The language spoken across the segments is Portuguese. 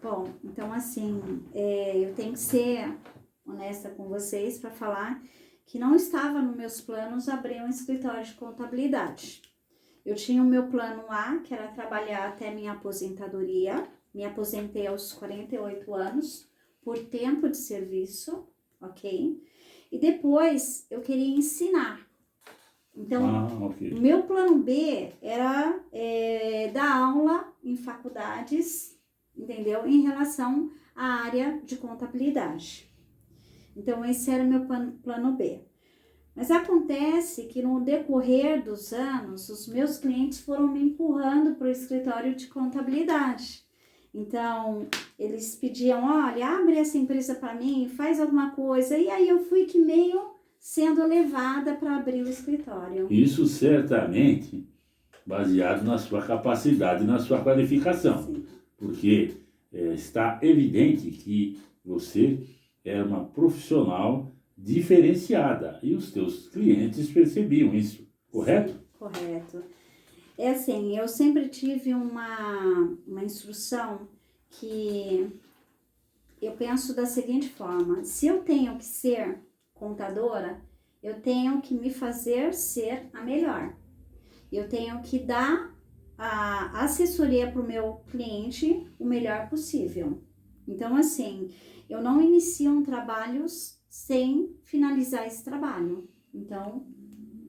Bom, então assim, eu tenho que ser honesta com vocês para falar que não estava nos meus planos abrir um escritório de contabilidade. Eu tinha o meu plano A, que era trabalhar até minha aposentadoria. Me aposentei aos 48 anos por tempo de serviço, ok? E depois eu queria ensinar. Então, Ok. o meu plano B era dar aula em faculdades, entendeu? Em relação à área de contabilidade. Então, esse era o meu plano B. Mas acontece que no decorrer dos anos, os meus clientes foram me empurrando para o escritório de contabilidade. Então, eles pediam, olha, abre essa empresa para mim, faz alguma coisa. E aí eu fui que meio sendo levada para abrir o escritório. Isso certamente baseado na sua capacidade, na sua qualificação. Sim. Porque está evidente que você é uma profissional diferenciada e os teus clientes percebiam isso, correto? Sim, correto. É assim, eu sempre tive uma instrução que eu penso da seguinte forma: se eu tenho que ser contadora, eu tenho que me fazer ser a melhor. Eu tenho que dar a assessoria para o meu cliente o melhor possível. Então, assim, eu não inicio um trabalho sem finalizar esse trabalho. Então,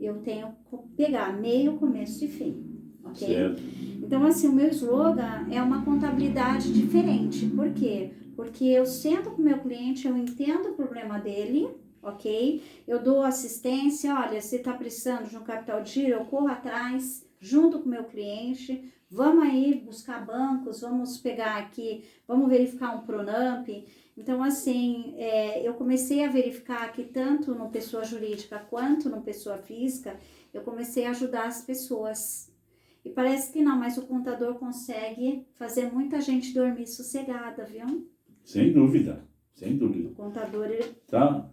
eu tenho que pegar meio, começo e fim, ok? Certo. Então, assim, o meu slogan é uma contabilidade diferente. Por quê? Porque eu sento com o meu cliente, eu entendo o problema dele, ok? Eu dou assistência, olha, se está precisando de um capital de giro, eu corro atrás, junto com o meu cliente, vamos aí buscar bancos, vamos pegar aqui, vamos verificar um Pronamp. Então, assim, eu comecei a verificar que tanto no pessoa jurídica quanto no pessoa física, eu comecei a ajudar as pessoas. E parece que não, mas o contador consegue fazer muita gente dormir sossegada, viu? Sem dúvida, sem dúvida. O contador, ele... Tá?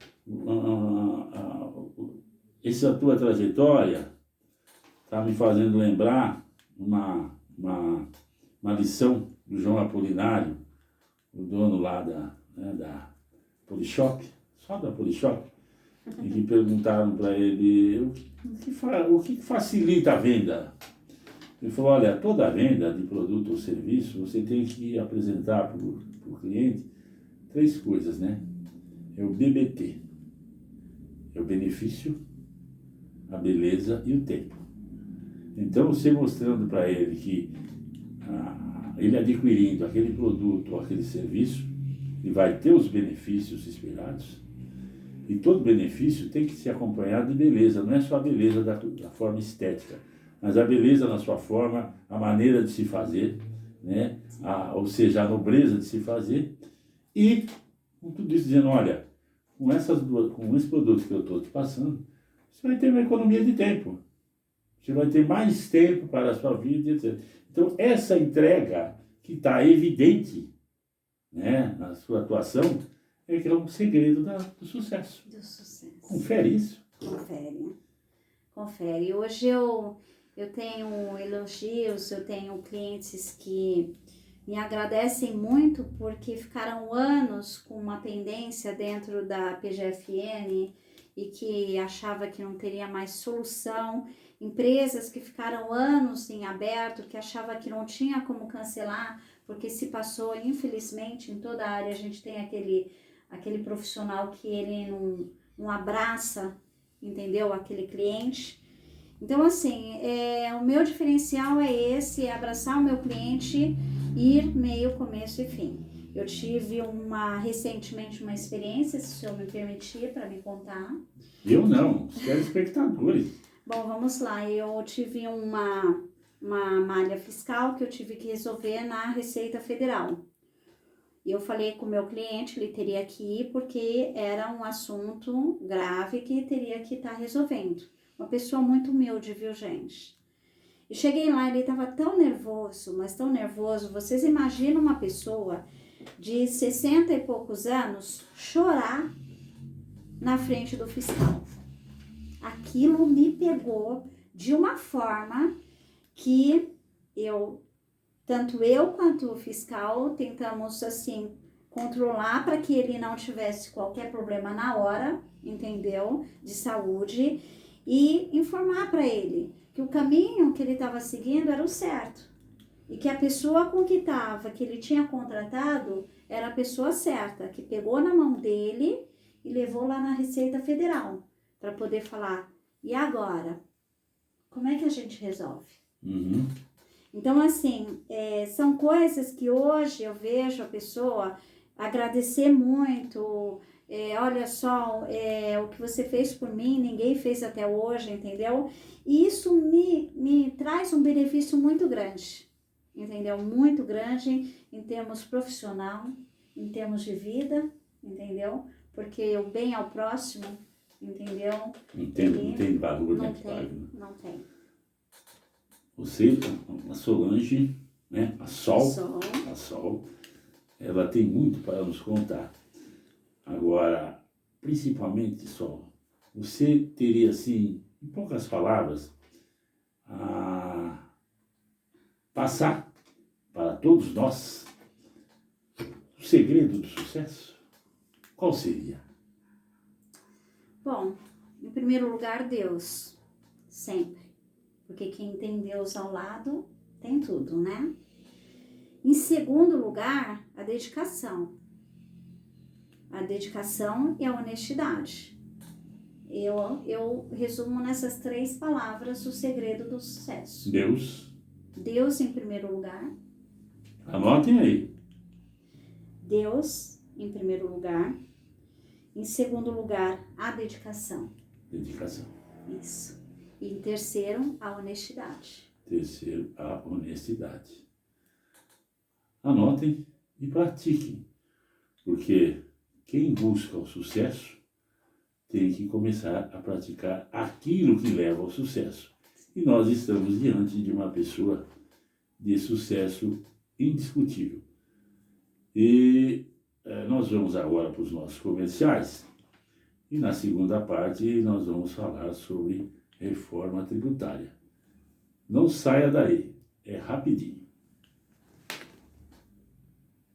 Essa tua trajetória está me fazendo lembrar uma lição do João Apolinário, o dono lá da Polishop, só da Polishop, e que perguntaram para ele o que facilita a venda. Ele falou, olha, toda venda de produto ou serviço, você tem que apresentar para o cliente 3 coisas, né? É o BBT, é o benefício, a beleza e o tempo. Então, você mostrando para ele que ele adquirindo aquele produto ou aquele serviço, ele vai ter os benefícios esperados. E todo benefício tem que ser acompanhado de beleza, não é só a beleza da forma estética, mas a beleza na sua forma, a maneira de se fazer, né? Ou seja, a nobreza de se fazer. E com tudo isso dizendo, olha, com esse produto que eu estou te passando, você vai ter uma economia de tempo. Você vai ter mais tempo para a sua vida, etc. Então, essa entrega que está evidente, né, na sua atuação, é que é um segredo do sucesso. Do sucesso. Confere isso. Confere. Hoje eu tenho elogios, eu tenho clientes que me agradecem muito porque ficaram anos com uma pendência dentro da PGFN e que achava que não teria mais solução. Empresas que ficaram anos em aberto, que achava que não tinha como cancelar, porque se passou, infelizmente, em toda a área a gente tem aquele profissional que ele não abraça, entendeu? Aquele cliente. Então, assim, o meu diferencial é esse, é abraçar o meu cliente, ir meio, começo e fim. Eu tive recentemente uma experiência, se o senhor me permitir, para me contar. Eu não, os telespectadores. Bom, vamos lá, eu tive uma malha fiscal que eu tive que resolver na Receita Federal. Eu falei com o meu cliente, ele teria que ir porque era um assunto grave que teria que estar resolvendo. Uma pessoa muito humilde, viu, gente? E cheguei lá, ele estava tão nervoso, mas tão nervoso. Vocês imaginam uma pessoa de 60 e poucos anos chorar na frente do fiscal? Aquilo me pegou de uma forma que eu tanto eu quanto o fiscal tentamos, assim, controlar para que ele não tivesse qualquer problema na hora, entendeu? De saúde, e informar para ele que o caminho que ele estava seguindo era o certo. E que a pessoa com que estava, que ele tinha contratado, era a pessoa certa, que pegou na mão dele e levou lá na Receita Federal, para poder falar, e agora? Como é que a gente resolve? Uhum. Então, assim, são coisas que hoje eu vejo a pessoa agradecer muito, olha só, o que você fez por mim, ninguém fez até hoje, entendeu? E isso me traz um benefício muito grande, entendeu? Muito grande em termos profissional, em termos de vida, entendeu? Porque o bem ao próximo, entendeu? Não tem valor, Não né, que pague, tem, né? não tem. Você, a Solange, né, a Sol, ela tem muito para nos contar. Agora, principalmente, Sol, você teria, assim, em poucas palavras, a passar para todos nós o segredo do sucesso? Qual seria? Bom, em primeiro lugar, Deus, sempre. Porque quem tem Deus ao lado tem tudo, né? Em segundo lugar, a dedicação. A dedicação e a honestidade. Eu resumo nessas 3 palavras o segredo do sucesso. Deus. Deus em primeiro lugar. Anotem aí. Deus em primeiro lugar. Em segundo lugar, a dedicação. Dedicação. Isso. E em terceiro, a honestidade. Terceiro, a honestidade. Anotem e pratiquem, porque quem busca o sucesso tem que começar a praticar aquilo que leva ao sucesso. E nós estamos diante de uma pessoa de sucesso indiscutível. E nós vamos agora para os nossos comerciais. E na segunda parte nós vamos falar sobre reforma tributária. Não saia daí, é rapidinho.